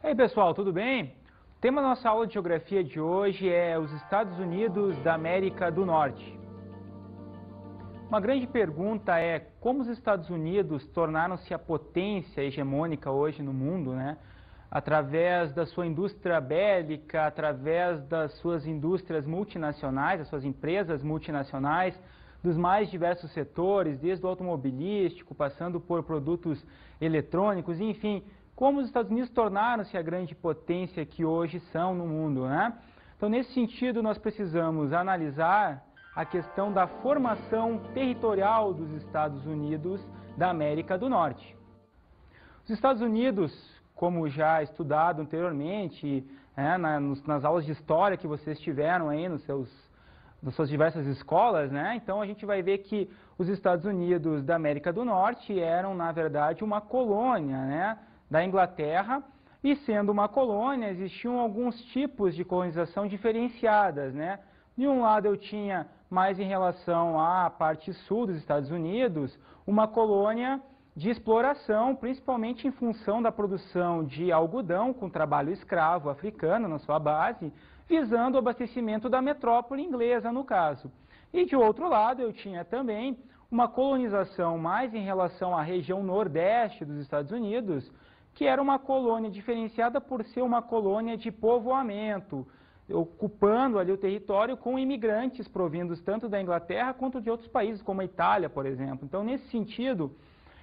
E aí pessoal, tudo bem? O tema da nossa aula de geografia de hoje é os Estados Unidos da América do Norte. Uma grande pergunta é como os Estados Unidos tornaram-se a potência hegemônica hoje no mundo, né? Através da sua indústria bélica, através das suas indústrias multinacionais, das suas empresas multinacionais, dos mais diversos setores, desde o automobilístico, passando por produtos eletrônicos, enfim, como os Estados Unidos tornaram-se a grande potência que hoje são no mundo, né? Então, nesse sentido, nós precisamos analisar a questão da formação territorial dos Estados Unidos da América do Norte. Os Estados Unidos, como já estudado anteriormente, nas aulas de história que vocês tiveram aí nas suas diversas escolas, né? Então a gente vai ver que os Estados Unidos da América do Norte eram, na verdade, uma colônia, né, da Inglaterra, e sendo uma colônia, existiam alguns tipos de colonização diferenciadas, né? De um lado eu tinha, mais em relação à parte sul dos Estados Unidos, uma colônia de exploração, principalmente em função da produção de algodão com trabalho escravo africano na sua base, visando o abastecimento da metrópole inglesa, no caso. E de outro lado eu tinha também uma colonização mais em relação à região nordeste dos Estados Unidos, que era uma colônia diferenciada por ser uma colônia de povoamento, ocupando ali o território com imigrantes provindos tanto da Inglaterra quanto de outros países, como a Itália, por exemplo. Então, nesse sentido,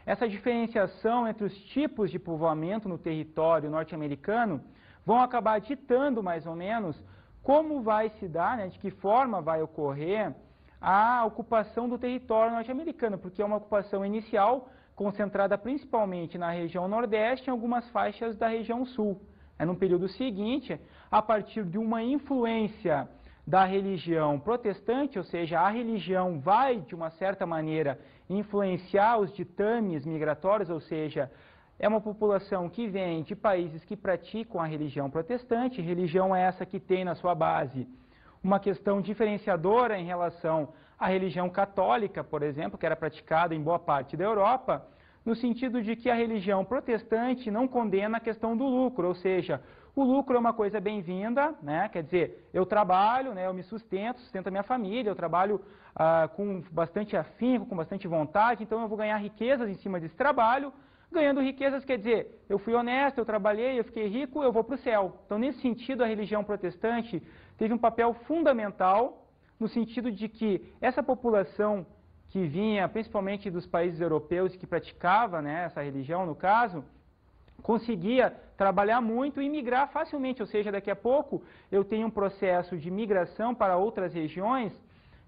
essa diferenciação entre os tipos de povoamento no território norte-americano vão acabar ditando, mais ou menos, como vai se dar, né, de que forma vai ocorrer a ocupação do território norte-americano, porque é uma ocupação inicial concentrada principalmente na região nordeste e em algumas faixas da região sul. No período seguinte, a partir de uma influência da religião protestante, ou seja, a religião vai, de uma certa maneira, influenciar os ditames migratórios, ou seja, é uma população que vem de países que praticam a religião protestante, religião essa que tem na sua base uma questão diferenciadora em relação à religião católica, por exemplo, que era praticada em boa parte da Europa, no sentido de que a religião protestante não condena a questão do lucro, ou seja, o lucro é uma coisa bem-vinda, né? Quer dizer, eu trabalho, né? Eu me sustento a minha família, eu trabalho com bastante afinco, com bastante vontade, então eu vou ganhar riquezas em cima desse trabalho. Ganhando riquezas quer dizer, eu fui honesto, eu trabalhei, eu fiquei rico, eu vou para o céu. Então, nesse sentido, a religião protestante teve um papel fundamental no sentido de que essa população que vinha principalmente dos países europeus que praticava, né, essa religião, no caso, conseguia trabalhar muito e migrar facilmente, ou seja, daqui a pouco eu tenho um processo de migração para outras regiões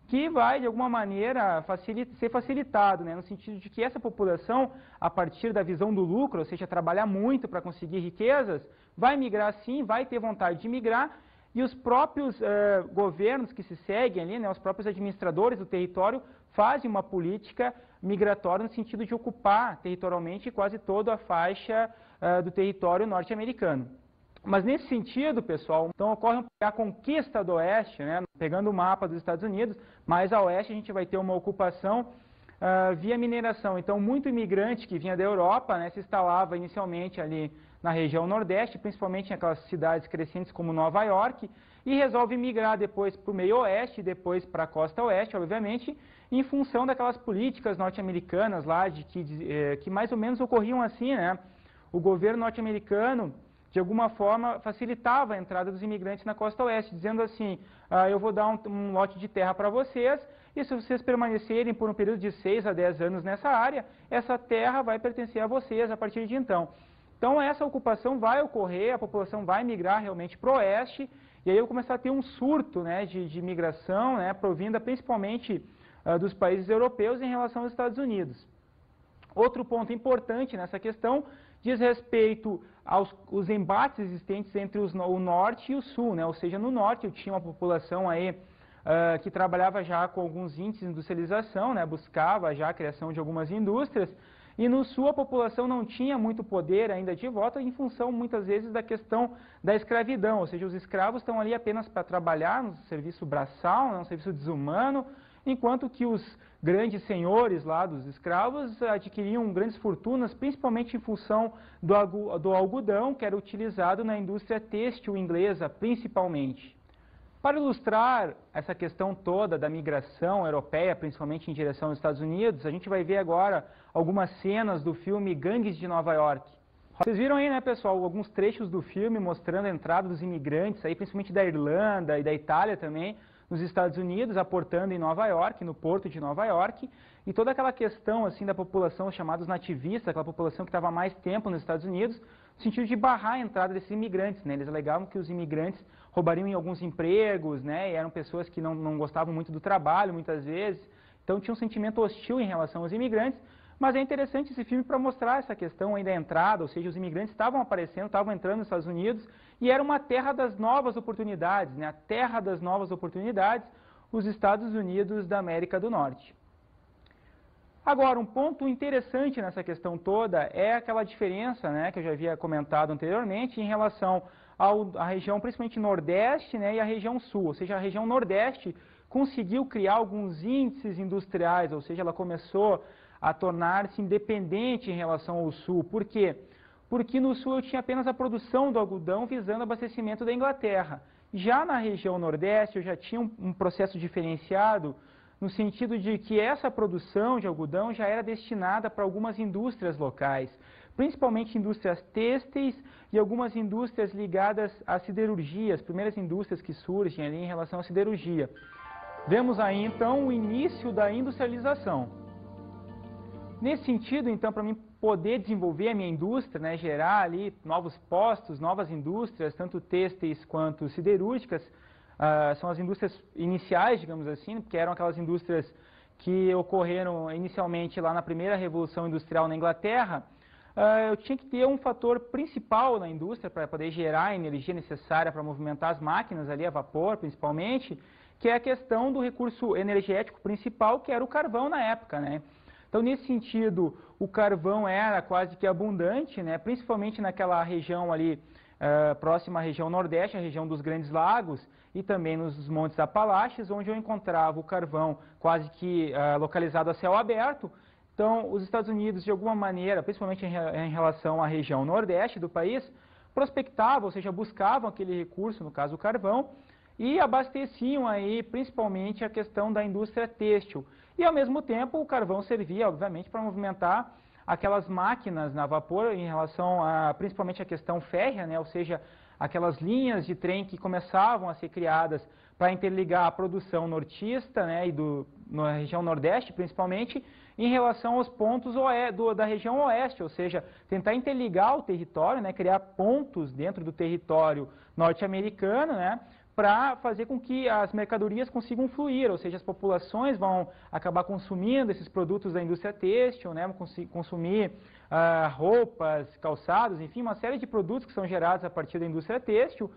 que vai, de alguma maneira, ser facilitado, né, no sentido de que essa população, a partir da visão do lucro, ou seja, trabalhar muito para conseguir riquezas, vai migrar sim, vai ter vontade de migrar, e os próprios governos que se seguem ali, né, os próprios administradores do território, fazem uma política migratória no sentido de ocupar territorialmente quase toda a faixa do território norte-americano. Mas nesse sentido, pessoal, então ocorre a conquista do oeste, né, pegando o mapa dos Estados Unidos, mais a oeste a gente vai ter uma ocupação via mineração. Então, muito imigrante que vinha da Europa, né, se instalava inicialmente ali na região nordeste, principalmente em aquelas cidades crescentes como Nova York, e resolve migrar depois para o meio oeste, depois para a costa oeste, obviamente, em função daquelas políticas norte-americanas lá, que mais ou menos ocorriam assim, né? O governo norte-americano, de alguma forma, facilitava a entrada dos imigrantes na costa oeste, dizendo assim, eu vou dar um lote de terra para vocês, e se vocês permanecerem por um período de 6 a 10 anos nessa área, essa terra vai pertencer a vocês a partir de então. Então, essa ocupação vai ocorrer, a população vai migrar realmente para o oeste, e aí eu vou começar a ter um surto, né, de migração, né, provinda principalmente dos países europeus em relação aos Estados Unidos. Outro ponto importante nessa questão diz respeito aos embates existentes entre o norte e o sul, né? Ou seja, no norte eu tinha uma população aí que trabalhava já com alguns índices de industrialização, né? Buscava já a criação de algumas indústrias, e no sul a população não tinha muito poder ainda de voto em função muitas vezes da questão da escravidão, ou seja, os escravos estão ali apenas para trabalhar no serviço braçal, né? Um serviço desumano, enquanto que os grandes senhores lá dos escravos adquiriam grandes fortunas, principalmente em função do algodão, que era utilizado na indústria têxtil inglesa, principalmente. Para ilustrar essa questão toda da migração europeia, principalmente em direção aos Estados Unidos, a gente vai ver agora algumas cenas do filme Gangues de Nova York. Vocês viram aí, né, pessoal, alguns trechos do filme mostrando a entrada dos imigrantes, aí, principalmente da Irlanda e da Itália também, nos Estados Unidos, aportando em Nova York, no porto de Nova York, e toda aquela questão assim da população chamados nativistas, aquela população que estava há mais tempo nos Estados Unidos, no sentido de barrar a entrada desses imigrantes, né? Eles alegavam que os imigrantes roubariam em alguns empregos, né? E eram pessoas que não gostavam muito do trabalho, muitas vezes, então tinha um sentimento hostil em relação aos imigrantes. Mas é interessante esse filme para mostrar essa questão aí da entrada, ou seja, os imigrantes estavam aparecendo, estavam entrando nos Estados Unidos, e era uma terra das novas oportunidades, né? A terra das novas oportunidades, os Estados Unidos da América do Norte. Agora, um ponto interessante nessa questão toda é aquela diferença, né, que eu já havia comentado anteriormente, em relação à região, principalmente Nordeste, né, e a região Sul, ou seja, a região Nordeste conseguiu criar alguns índices industriais, ou seja, ela começou a tornar-se independente em relação ao Sul. Por quê? Porque no Sul eu tinha apenas a produção do algodão visando o abastecimento da Inglaterra. Já na região Nordeste eu já tinha um processo diferenciado no sentido de que essa produção de algodão já era destinada para algumas indústrias locais, principalmente indústrias têxteis e algumas indústrias ligadas à siderurgia, as primeiras indústrias que surgem ali em relação à siderurgia. Vemos aí então o início da industrialização. Nesse sentido, então, para mim poder desenvolver a minha indústria, né, gerar ali novos postos, novas indústrias, tanto têxteis quanto siderúrgicas, são as indústrias iniciais, digamos assim, porque eram aquelas indústrias que ocorreram inicialmente lá na primeira Revolução Industrial na Inglaterra. Eu tinha que ter um fator principal na indústria para poder gerar a energia necessária para movimentar as máquinas ali, a vapor principalmente, que é a questão do recurso energético principal, que era o carvão na época, né? Então, nesse sentido, o carvão era quase que abundante, né? Principalmente naquela região ali, próxima à região Nordeste, a região dos Grandes Lagos, e também nos Montes Apalaches, onde eu encontrava o carvão quase que localizado a céu aberto. Então, os Estados Unidos, de alguma maneira, principalmente em relação à região Nordeste do país, prospectavam, ou seja, buscavam aquele recurso, no caso o carvão, e abasteciam aí principalmente a questão da indústria têxtil. E ao mesmo tempo o carvão servia, obviamente, para movimentar aquelas máquinas na vapor em relação a principalmente a questão férrea, né? Ou seja, aquelas linhas de trem que começavam a ser criadas para interligar a produção nortista, né, e na região Nordeste principalmente, em relação aos pontos da região Oeste, ou seja, tentar interligar o território, né, criar pontos dentro do território norte-americano, né, para fazer com que as mercadorias consigam fluir, ou seja, as populações vão acabar consumindo esses produtos da indústria têxtil, né, vão consumir roupas, calçados, enfim, uma série de produtos que são gerados a partir da indústria têxtil,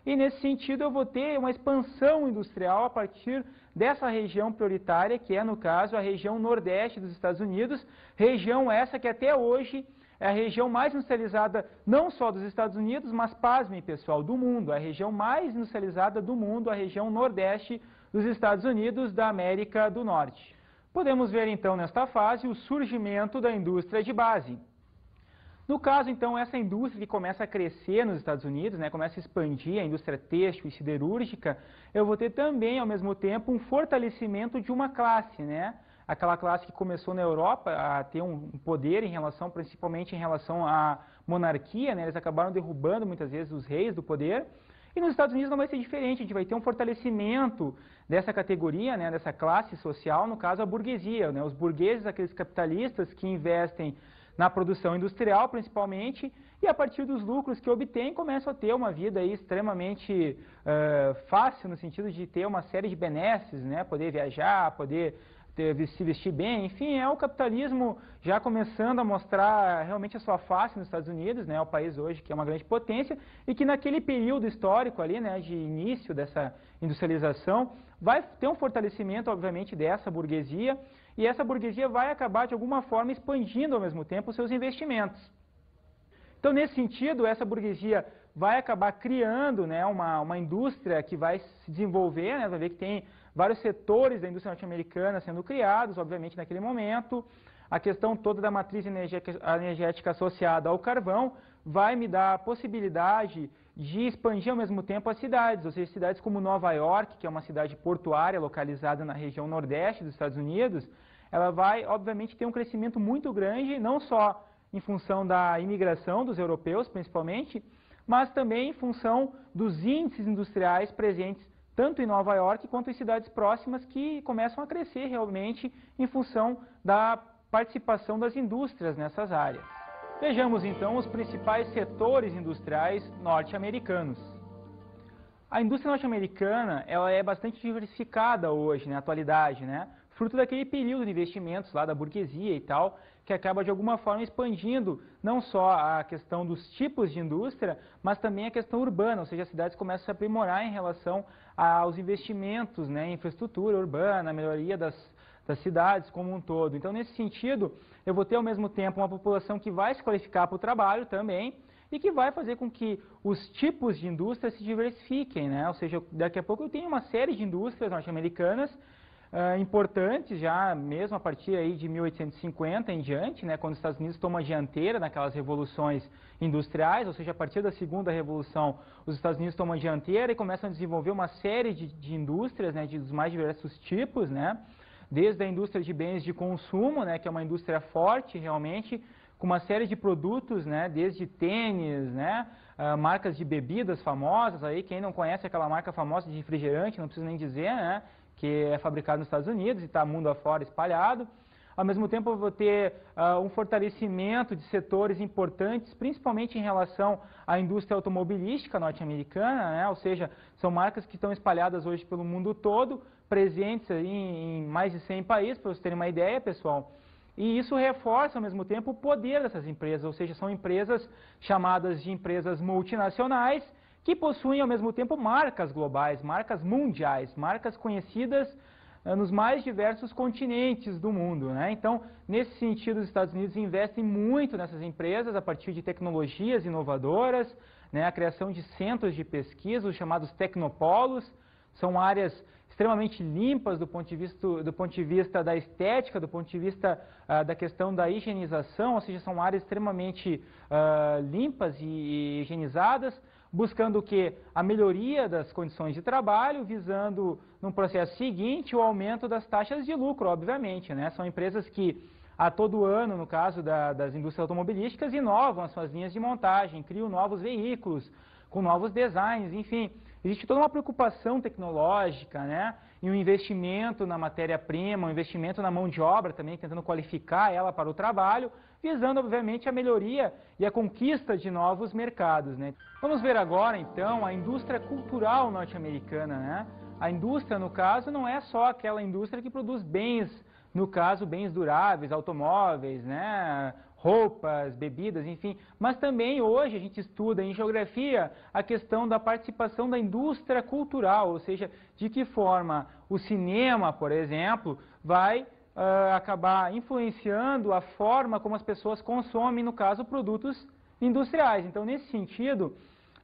e nesse sentido eu vou ter uma expansão industrial a partir dessa região prioritária, que é, no caso, a região Nordeste dos Estados Unidos, região essa que até hoje é a região mais industrializada não só dos Estados Unidos, mas, pasmem pessoal, do mundo. A região mais industrializada do mundo, a região Nordeste dos Estados Unidos da América do Norte. Podemos ver então nesta fase o surgimento da indústria de base. No caso, então, essa indústria que começa a crescer nos Estados Unidos, né, começa a expandir a indústria têxtil e siderúrgica, eu vou ter também, ao mesmo tempo, um fortalecimento de uma classe, né? Aquela classe que começou na Europa a ter um poder em relação, principalmente em relação à monarquia, né? Eles acabaram derrubando muitas vezes os reis do poder. E nos Estados Unidos não vai ser diferente, a gente vai ter um fortalecimento dessa categoria, né, dessa classe social, no caso a burguesia, né? Os burgueses, aqueles capitalistas que investem na produção industrial, principalmente, e a partir dos lucros que obtêm, começam a ter uma vida aí extremamente fácil, no sentido de ter uma série de benesses, né? Poder viajar, poder se vestir bem, enfim, é o capitalismo já começando a mostrar realmente a sua face nos Estados Unidos, né? O país hoje que é uma grande potência, e que naquele período histórico ali, né, de início dessa industrialização, vai ter um fortalecimento, obviamente, dessa burguesia, e essa burguesia vai acabar, de alguma forma, expandindo ao mesmo tempo os seus investimentos. Então, nesse sentido, essa burguesia vai acabar criando, né, uma indústria que vai se desenvolver, né, vai ver que tem vários setores da indústria norte-americana sendo criados, obviamente, naquele momento. A questão toda da matriz energética associada ao carvão vai me dar a possibilidade de expandir ao mesmo tempo as cidades, ou seja, cidades como Nova York, que é uma cidade portuária localizada na região nordeste dos Estados Unidos, ela vai, obviamente, ter um crescimento muito grande, não só em função da imigração dos europeus, principalmente, mas também em função dos índices industriais presentes tanto em Nova York quanto em cidades próximas que começam a crescer realmente em função da participação das indústrias nessas áreas. Vejamos então os principais setores industriais norte-americanos. A indústria norte-americana ela é bastante diversificada hoje, na atualidade, fruto daquele período de investimentos lá da burguesia e tal, que acaba de alguma forma expandindo não só a questão dos tipos de indústria, mas também a questão urbana, ou seja, as cidades começam a se aprimorar em relação aos investimentos em infraestrutura urbana, a melhoria das cidades como um todo. Então, nesse sentido, eu vou ter ao mesmo tempo uma população que vai se qualificar para o trabalho também e que vai fazer com que os tipos de indústria se diversifiquem, ou seja, daqui a pouco eu tenho uma série de indústrias norte-americanas importantes já mesmo a partir aí de 1850 em diante, quando os Estados Unidos tomam a dianteira naquelas revoluções industriais, ou seja, a partir da segunda revolução os Estados Unidos tomam a dianteira e começam a desenvolver uma série de indústrias, dos mais diversos tipos, desde a indústria de bens de consumo, que é uma indústria forte realmente, com uma série de produtos, desde tênis, marcas de bebidas famosas, aí quem não conhece aquela marca famosa de refrigerante, não preciso nem dizer, que é fabricado nos Estados Unidos e está mundo afora espalhado. Ao mesmo tempo eu vou ter um fortalecimento de setores importantes, principalmente em relação à indústria automobilística norte-americana, ou seja, são marcas que estão espalhadas hoje pelo mundo todo, presentes aí em mais de 100 países, para vocês terem uma ideia, pessoal. E isso reforça ao mesmo tempo o poder dessas empresas, ou seja, são empresas chamadas de empresas multinacionais, que possuem ao mesmo tempo marcas globais, marcas mundiais, marcas conhecidas nos mais diversos continentes do mundo. Então, nesse sentido, os Estados Unidos investem muito nessas empresas a partir de tecnologias inovadoras, a criação de centros de pesquisa, os chamados tecnopolos, são áreas extremamente limpas do ponto de vista da estética, do ponto de vista da questão da higienização, ou seja, são áreas extremamente limpas e higienizadas, buscando o quê? A melhoria das condições de trabalho, visando, no processo seguinte, o aumento das taxas de lucro, obviamente. São empresas que, a todo ano, no caso das indústrias automobilísticas, inovam as suas linhas de montagem, criam novos veículos, com novos designs, enfim. Existe toda uma preocupação tecnológica, e um investimento na matéria-prima, um investimento na mão de obra também, tentando qualificar ela para o trabalho, visando, obviamente, a melhoria e a conquista de novos mercados. Vamos ver agora, então, a indústria cultural norte-americana. A indústria, no caso, não é só aquela indústria que produz bens, no caso, bens duráveis, automóveis, roupas, bebidas, enfim, mas também hoje a gente estuda em geografia a questão da participação da indústria cultural, ou seja, de que forma o cinema, por exemplo, vai acabar influenciando a forma como as pessoas consomem, no caso, produtos industriais. Então, nesse sentido,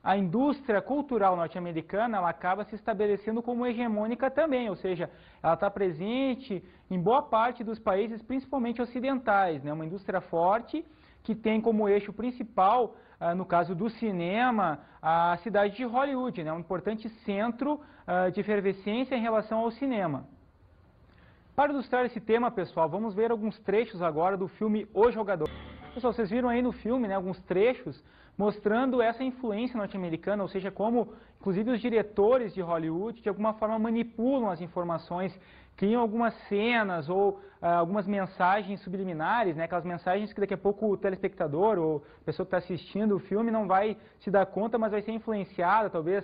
a indústria cultural norte-americana ela acaba se estabelecendo como hegemônica também, ou seja, ela está presente em boa parte dos países, principalmente ocidentais, uma indústria forte que tem como eixo principal, no caso do cinema, a cidade de Hollywood, um importante centro de efervescência em relação ao cinema. Para ilustrar esse tema, pessoal, vamos ver alguns trechos agora do filme O Jogador. Pessoal, vocês viram aí no filme, alguns trechos mostrando essa influência norte-americana, ou seja, como, inclusive, os diretores de Hollywood, de alguma forma, manipulam as informações, criam algumas cenas ou algumas mensagens subliminares, aquelas mensagens que daqui a pouco o telespectador ou a pessoa que está assistindo o filme não vai se dar conta, mas vai ser influenciada, talvez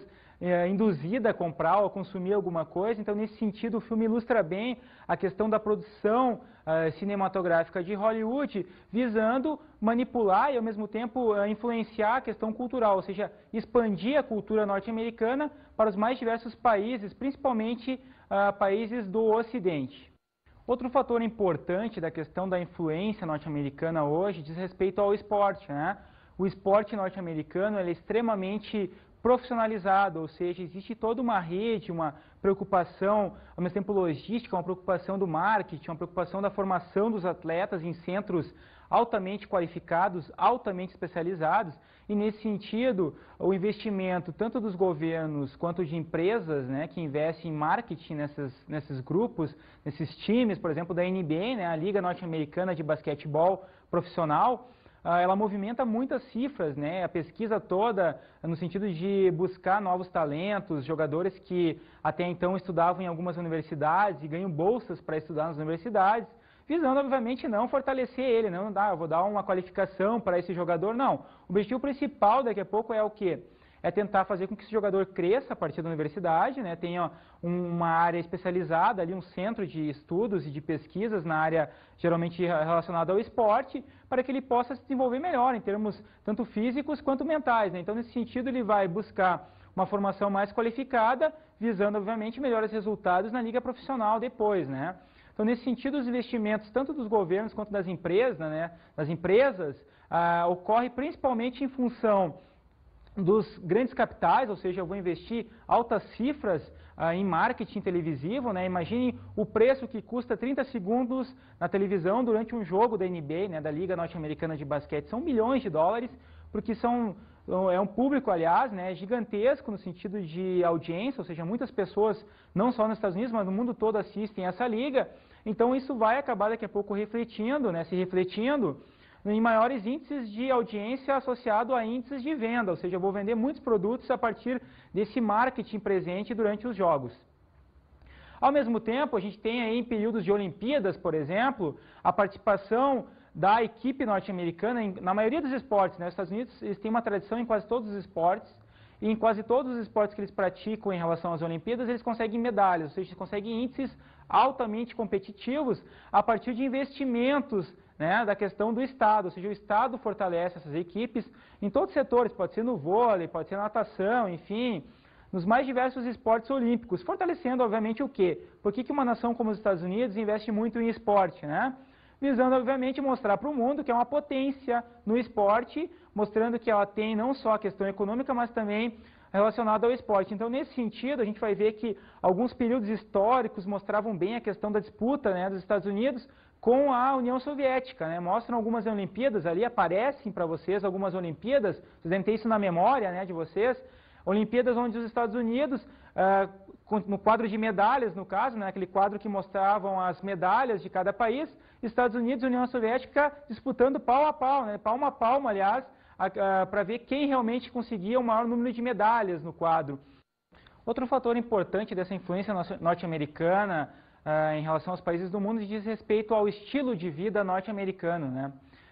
induzida a comprar ou a consumir alguma coisa. Então, nesse sentido, o filme ilustra bem a questão da produção cinematográfica de Hollywood, visando manipular e, ao mesmo tempo, influenciar a questão cultural, ou seja, expandir a cultura norte-americana para os mais diversos países, principalmente países do Ocidente. Outro fator importante da questão da influência norte-americana hoje diz respeito ao esporte. O esporte norte-americano é extremamente profissionalizado, ou seja, existe toda uma rede, uma preocupação, ao mesmo tempo logística, uma preocupação do marketing, uma preocupação da formação dos atletas em centros altamente qualificados, altamente especializados, e nesse sentido, o investimento tanto dos governos quanto de empresas, né, que investem em marketing nesses grupos, nesses times, por exemplo, da NBA, né, a Liga Norte-Americana de Basquetebol Profissional, ela movimenta muitas cifras, né? A pesquisa toda no sentido de buscar novos talentos, jogadores que até então estudavam em algumas universidades e ganham bolsas para estudar nas universidades, visando, obviamente, não fortalecer ele, não dá, eu vou dar uma qualificação para esse jogador, não. O objetivo principal daqui a pouco é o quê? É tentar fazer com que esse jogador cresça a partir da universidade, né? Tenha uma área especializada, ali um centro de estudos e de pesquisas na área geralmente relacionada ao esporte, para que ele possa se desenvolver melhor em termos tanto físicos quanto mentais, né? Então, nesse sentido, ele vai buscar uma formação mais qualificada, visando, obviamente, melhores resultados na liga profissional depois, né? Então, nesse sentido, os investimentos tanto dos governos quanto das empresas, né? Ocorre principalmente em função dos grandes capitais, ou seja, eu vou investir altas cifras em marketing televisivo, né? Imagine o preço que custa 30 segundos na televisão durante um jogo da NBA, né, da Liga Norte-Americana de Basquete. São milhões de dólares, porque é um público, aliás, né, gigantesco no sentido de audiência, ou seja, muitas pessoas, não só nos Estados Unidos, mas no mundo todo assistem essa liga. Então, isso vai acabar daqui a pouco refletindo, né, se refletindo em maiores índices de audiência associado a índices de venda, ou seja, eu vou vender muitos produtos a partir desse marketing presente durante os jogos. Ao mesmo tempo, a gente tem aí em períodos de Olimpíadas, por exemplo, a participação da equipe norte-americana na maioria dos esportes, né? Os Estados Unidos eles têm uma tradição em quase todos os esportes, e em quase todos os esportes que eles praticam em relação às Olimpíadas, eles conseguem medalhas, ou seja, eles conseguem índices altamente competitivos a partir de investimentos, né, da questão do Estado, ou seja, o Estado fortalece essas equipes em todos os setores, pode ser no vôlei, pode ser na natação, enfim, nos mais diversos esportes olímpicos, fortalecendo, obviamente, o quê? Por que uma nação como os Estados Unidos investe muito em esporte, né? Visando, obviamente, mostrar para o mundo que é uma potência no esporte, mostrando que ela tem não só a questão econômica, mas também relacionada ao esporte. Então, nesse sentido, a gente vai ver que alguns períodos históricos mostravam bem a questão da disputa, né, dos Estados Unidos com a União Soviética, né? Mostram algumas Olimpíadas ali, aparecem para vocês algumas Olimpíadas, vocês devem ter isso na memória, né, de vocês, Olimpíadas onde os Estados Unidos, no quadro de medalhas, no caso, né, aquele quadro que mostravam as medalhas de cada país, Estados Unidos e União Soviética disputando pau a pau, né, palmo a palmo, aliás, para ver quem realmente conseguia o maior número de medalhas no quadro. Outro fator importante dessa influência norte-americana em relação aos países do mundo diz respeito ao estilo de vida norte-americano, né?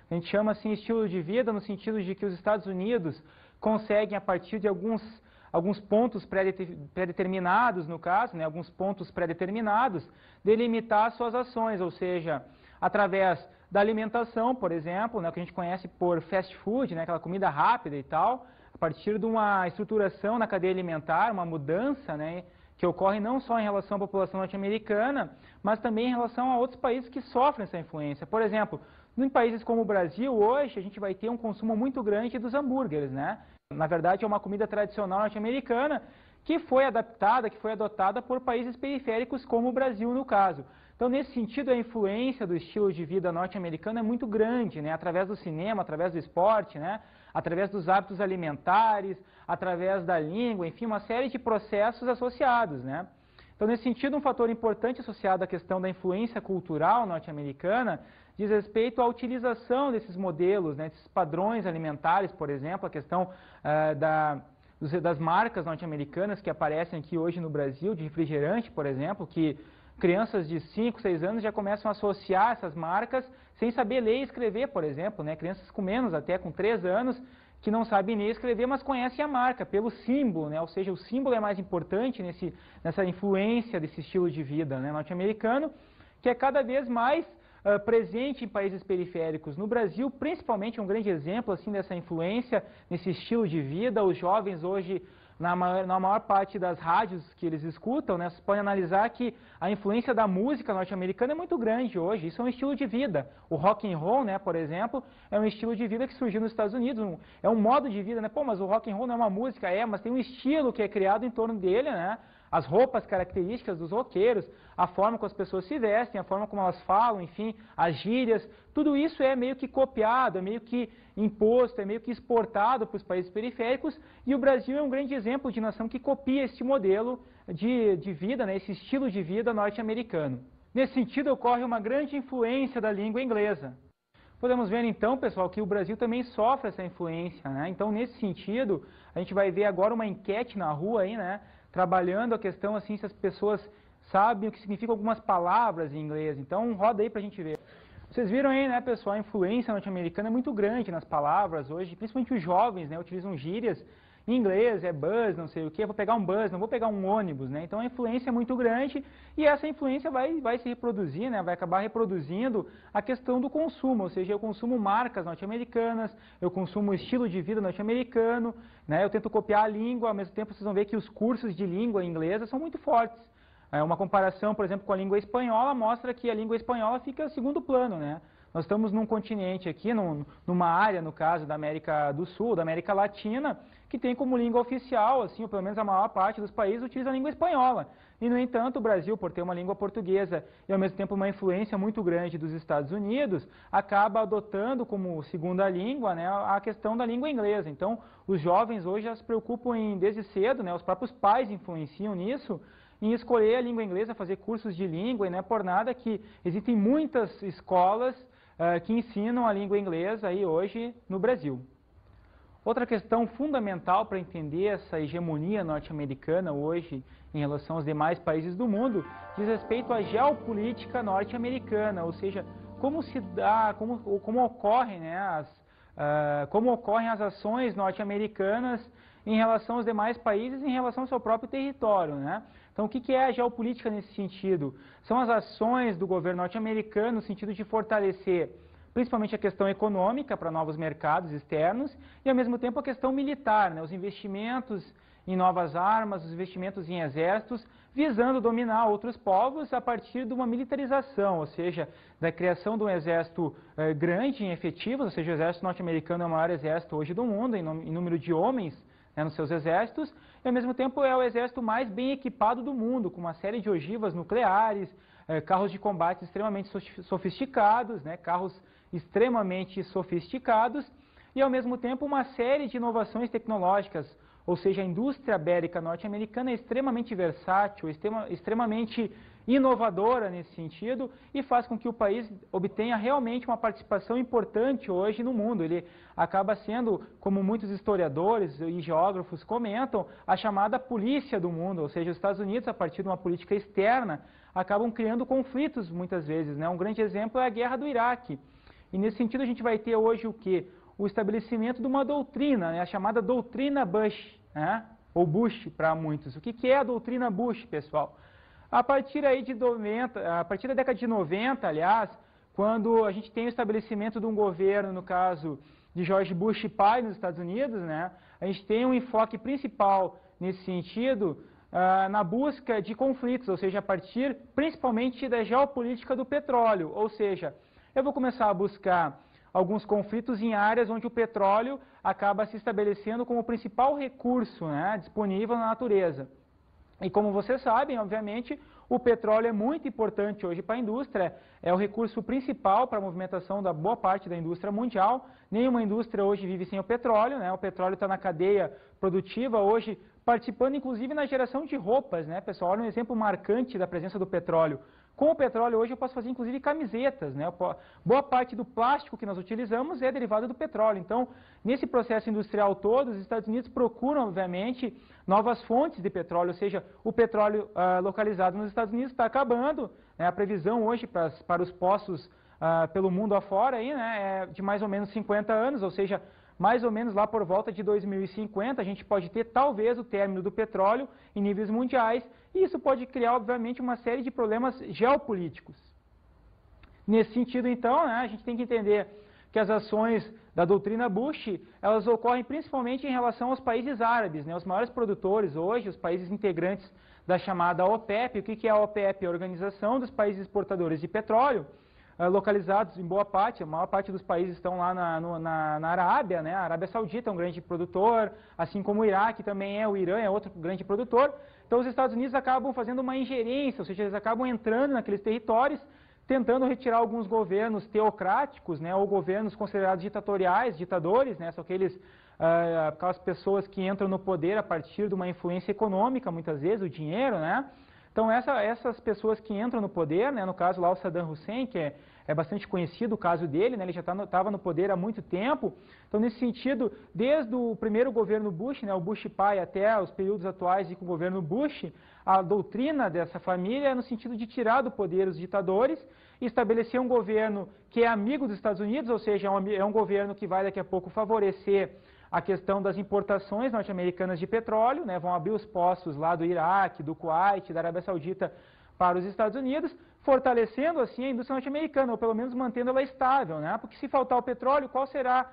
A gente chama assim estilo de vida no sentido de que os Estados Unidos conseguem, a partir de alguns pontos pré-determinados, no caso, né, alguns pontos pré-determinados, delimitar suas ações, ou seja, através da alimentação, por exemplo, né, que a gente conhece por fast food, né, aquela comida rápida e tal, a partir de uma estruturação na cadeia alimentar, uma mudança, né, que ocorre não só em relação à população norte-americana, mas também em relação a outros países que sofrem essa influência. Por exemplo, em países como o Brasil, hoje, a gente vai ter um consumo muito grande dos hambúrgueres, né? Na verdade, é uma comida tradicional norte-americana que foi adaptada, que foi adotada por países periféricos como o Brasil, no caso. Então, nesse sentido, a influência do estilo de vida norte-americano é muito grande, né? Através do cinema, através do esporte, né? Através dos hábitos alimentares, através da língua, enfim, uma série de processos associados, né? Então, nesse sentido, um fator importante associado à questão da influência cultural norte-americana diz respeito à utilização desses modelos, né, desses padrões alimentares, por exemplo, a questão das marcas norte-americanas que aparecem aqui hoje no Brasil, de refrigerante, por exemplo, que crianças de 5, 6 anos já começam a associar essas marcas sem saber ler e escrever, por exemplo, né, crianças com menos, até com 3 anos, que não sabem ler e escrever, mas conhecem a marca pelo símbolo, né, ou seja, o símbolo é mais importante nessa influência desse estilo de vida, né, norte-americano, que é cada vez mais presente em países periféricos. No Brasil, principalmente, um grande exemplo assim dessa influência nesse estilo de vida. Os jovens hoje na maior parte das rádios que eles escutam, né, vocês podem analisar que a influência da música norte-americana é muito grande hoje. Isso é um estilo de vida. O rock and roll, né, por exemplo, é um estilo de vida que surgiu nos Estados Unidos. É um modo de vida, né? Pô, mas o rock and roll não é uma música, mas tem um estilo que é criado em torno dele, né? As roupas características dos roqueiros, a forma como as pessoas se vestem, a forma como elas falam, enfim, as gírias, tudo isso é meio que copiado, é meio que imposto, é meio que exportado para os países periféricos, e o Brasil é um grande exemplo de nação que copia este modelo de vida, né, esse estilo de vida norte-americano. Nesse sentido, ocorre uma grande influência da língua inglesa. Podemos ver então, pessoal, que o Brasil também sofre essa influência, né? Então, nesse sentido, a gente vai ver agora uma enquete na rua aí, né? Trabalhando a questão assim se as pessoas sabem o que significam algumas palavras em inglês. Então, roda aí pra gente ver. Vocês viram aí, né, pessoal, a influência norte-americana é muito grande nas palavras hoje, principalmente os jovens, né, utilizam gírias em inglês, é bus, não sei o que, vou pegar um bus, não vou pegar um ônibus, né? Então a influência é muito grande e essa influência vai se reproduzir, né? Vai acabar reproduzindo a questão do consumo, ou seja, eu consumo marcas norte-americanas, eu consumo o estilo de vida norte-americano, né? Eu tento copiar a língua, ao mesmo tempo vocês vão ver que os cursos de língua inglesa são muito fortes. Uma comparação, por exemplo, com a língua espanhola mostra que a língua espanhola fica em segundo plano, né? Nós estamos num continente aqui, numa área, no caso, da América do Sul, da América Latina, que tem como língua oficial, assim, ou pelo menos a maior parte dos países utiliza a língua espanhola. E, no entanto, o Brasil, por ter uma língua portuguesa e, ao mesmo tempo, uma influência muito grande dos Estados Unidos, acaba adotando como segunda língua, né, a questão da língua inglesa. Então, os jovens hoje já se preocupam desde cedo, né, os próprios pais influenciam nisso, em escolher a língua inglesa, fazer cursos de língua, e não é por nada que existem muitas escolas que ensinam a língua inglesa aí hoje no Brasil. Outra questão fundamental para entender essa hegemonia norte-americana hoje em relação aos demais países do mundo diz respeito à geopolítica norte-americana, ou seja, como se dá, como ocorrem, né, como ocorrem as ações norte-americanas em relação aos demais países, em relação ao seu próprio território, né? Então, o que é a geopolítica nesse sentido? São as ações do governo norte-americano no sentido de fortalecer principalmente a questão econômica para novos mercados externos e, ao mesmo tempo, a questão militar, né? Os investimentos em novas armas, os investimentos em exércitos, visando dominar outros povos a partir de uma militarização, ou seja, da criação de um exército grande em efetivos, ou seja, o exército norte-americano é o maior exército hoje do mundo, em número de homens, né, nos seus exércitos, e ao mesmo tempo é o exército mais bem equipado do mundo, com uma série de ogivas nucleares, carros de combate extremamente sofisticados, né, carros extremamente sofisticados, e ao mesmo tempo uma série de inovações tecnológicas, ou seja, a indústria bélica norte-americana é extremamente versátil, extremamente inovadora nesse sentido e faz com que o país obtenha realmente uma participação importante hoje no mundo. Ele acaba sendo, como muitos historiadores e geógrafos comentam, a chamada polícia do mundo, ou seja, os Estados Unidos, a partir de uma política externa, acabam criando conflitos muitas vezes, né? Um grande exemplo é a guerra do Iraque. E nesse sentido a gente vai ter hoje o quê? O estabelecimento de uma doutrina, né? A chamada doutrina Bush, né? Ou Bush para muitos. O que é a doutrina Bush, pessoal? A partir da década de 90, aliás, quando a gente tem o estabelecimento de um governo, no caso de George Bush pai nos Estados Unidos, né, a gente tem um enfoque principal nesse sentido na busca de conflitos, ou seja, a partir principalmente da geopolítica do petróleo, ou seja, eu vou começar a buscar alguns conflitos em áreas onde o petróleo acaba se estabelecendo como o principal recurso, né, disponível na natureza. E como vocês sabem, obviamente, o petróleo é muito importante hoje para a indústria, é o recurso principal para a movimentação da boa parte da indústria mundial. Nenhuma indústria hoje vive sem o petróleo, né? O petróleo está na cadeia produtiva hoje, participando inclusive na geração de roupas, né, pessoal? Olha um exemplo marcante da presença do petróleo. Com o petróleo hoje eu posso fazer inclusive camisetas, né? Boa parte do plástico que nós utilizamos é derivado do petróleo. Então, nesse processo industrial todo, os Estados Unidos procuram, obviamente, novas fontes de petróleo, ou seja, o petróleo localizado nos Estados Unidos está acabando, né? A previsão hoje para os poços pelo mundo afora aí, né, é de mais ou menos 50 anos, ou seja, mais ou menos lá por volta de 2050, a gente pode ter talvez o término do petróleo em níveis mundiais, e isso pode criar, obviamente, uma série de problemas geopolíticos. Nesse sentido, então, né, a gente tem que entender que as ações da doutrina Bush, elas ocorrem principalmente em relação aos países árabes, né? Os maiores produtores hoje, os países integrantes da chamada OPEP. O que é a OPEP? A Organização dos Países Exportadores de Petróleo, localizados em boa parte, a maior parte dos países estão lá na Arábia, né? A Arábia Saudita é um grande produtor, assim como o Iraque também é, o Irã é outro grande produtor. Então os Estados Unidos acabam fazendo uma ingerência, ou seja, eles acabam entrando naqueles territórios, tentando retirar alguns governos teocráticos, né, ou governos considerados ditatoriais, ditadores, né, são aquelas pessoas que entram no poder a partir de uma influência econômica, muitas vezes, o dinheiro, né? Então essas pessoas que entram no poder, né, no caso lá o Saddam Hussein, que é bastante conhecido o caso dele, né, ele já estava no poder há muito tempo. Então nesse sentido, desde o primeiro governo Bush, né, o Bush pai, até os períodos atuais e com o governo Bush, a doutrina dessa família é no sentido de tirar do poder os ditadores e estabelecer um governo que é amigo dos Estados Unidos, ou seja, é um governo que vai daqui a pouco favorecer a questão das importações norte-americanas de petróleo, né, vão abrir os poços lá do Iraque, do Kuwait, da Arábia Saudita para os Estados Unidos, fortalecendo assim a indústria norte-americana, ou pelo menos mantendo ela estável, né, porque se faltar o petróleo, qual será,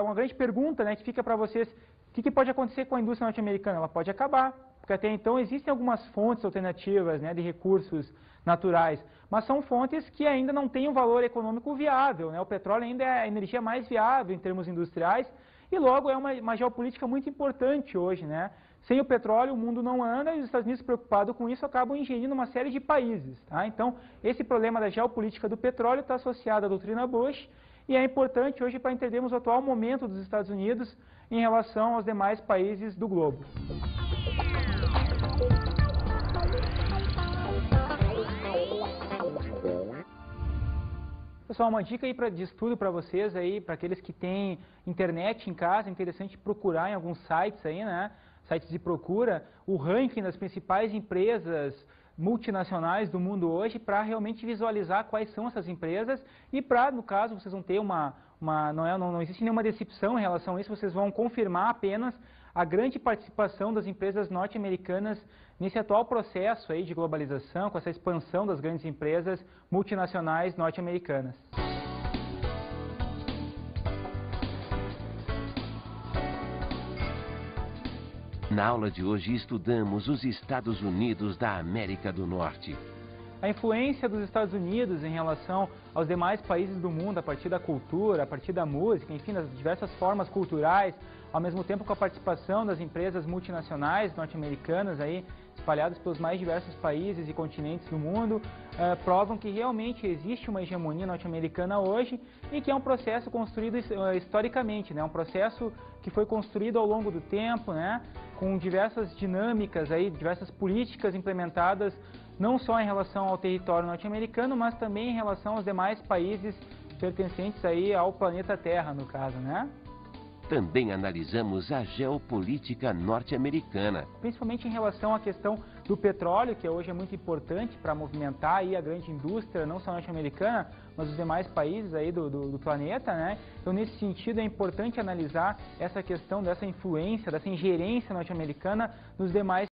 uma grande pergunta, né, que fica para vocês, o que pode acontecer com a indústria norte-americana? Ela pode acabar, porque até então existem algumas fontes alternativas, né, de recursos naturais, mas são fontes que ainda não têm um valor econômico viável, né, o petróleo ainda é a energia mais viável em termos industriais, e logo é uma geopolítica muito importante hoje, né? Sem o petróleo o mundo não anda e os Estados Unidos, preocupados com isso, acabam ingerindo uma série de países, tá? Então, esse problema da geopolítica do petróleo está associado à doutrina Bush e é importante hoje para entendermos o atual momento dos Estados Unidos em relação aos demais países do globo. Pessoal, uma dica aí de estudo para vocês aí, para aqueles que têm internet em casa, é interessante procurar em alguns sites aí, né? Sites de procura, o ranking das principais empresas multinacionais do mundo hoje, para realmente visualizar quais são essas empresas e para, no caso, vocês vão ter não existe nenhuma decepção em relação a isso, vocês vão confirmar apenas a grande participação das empresas norte-americanas nesse atual processo aí de globalização, com essa expansão das grandes empresas multinacionais norte-americanas. Na aula de hoje estudamos os Estados Unidos da América do Norte. A influência dos Estados Unidos em relação aos demais países do mundo, a partir da cultura, a partir da música, enfim, das diversas formas culturais, ao mesmo tempo com a participação das empresas multinacionais norte-americanas aí, espalhadas pelos mais diversos países e continentes do mundo, provam que realmente existe uma hegemonia norte-americana hoje e que é um processo construído historicamente, né? Um processo que foi construído ao longo do tempo, né? Com diversas dinâmicas aí, diversas políticas implementadas não só em relação ao território norte-americano, mas também em relação aos demais países pertencentes aí ao planeta Terra, no caso, né? Também analisamos a geopolítica norte-americana. Principalmente em relação à questão do petróleo, que hoje é muito importante para movimentar aí a grande indústria, não só norte-americana, mas os demais países aí do planeta, né? Então, nesse sentido, é importante analisar essa questão dessa influência, dessa ingerência norte-americana nos demais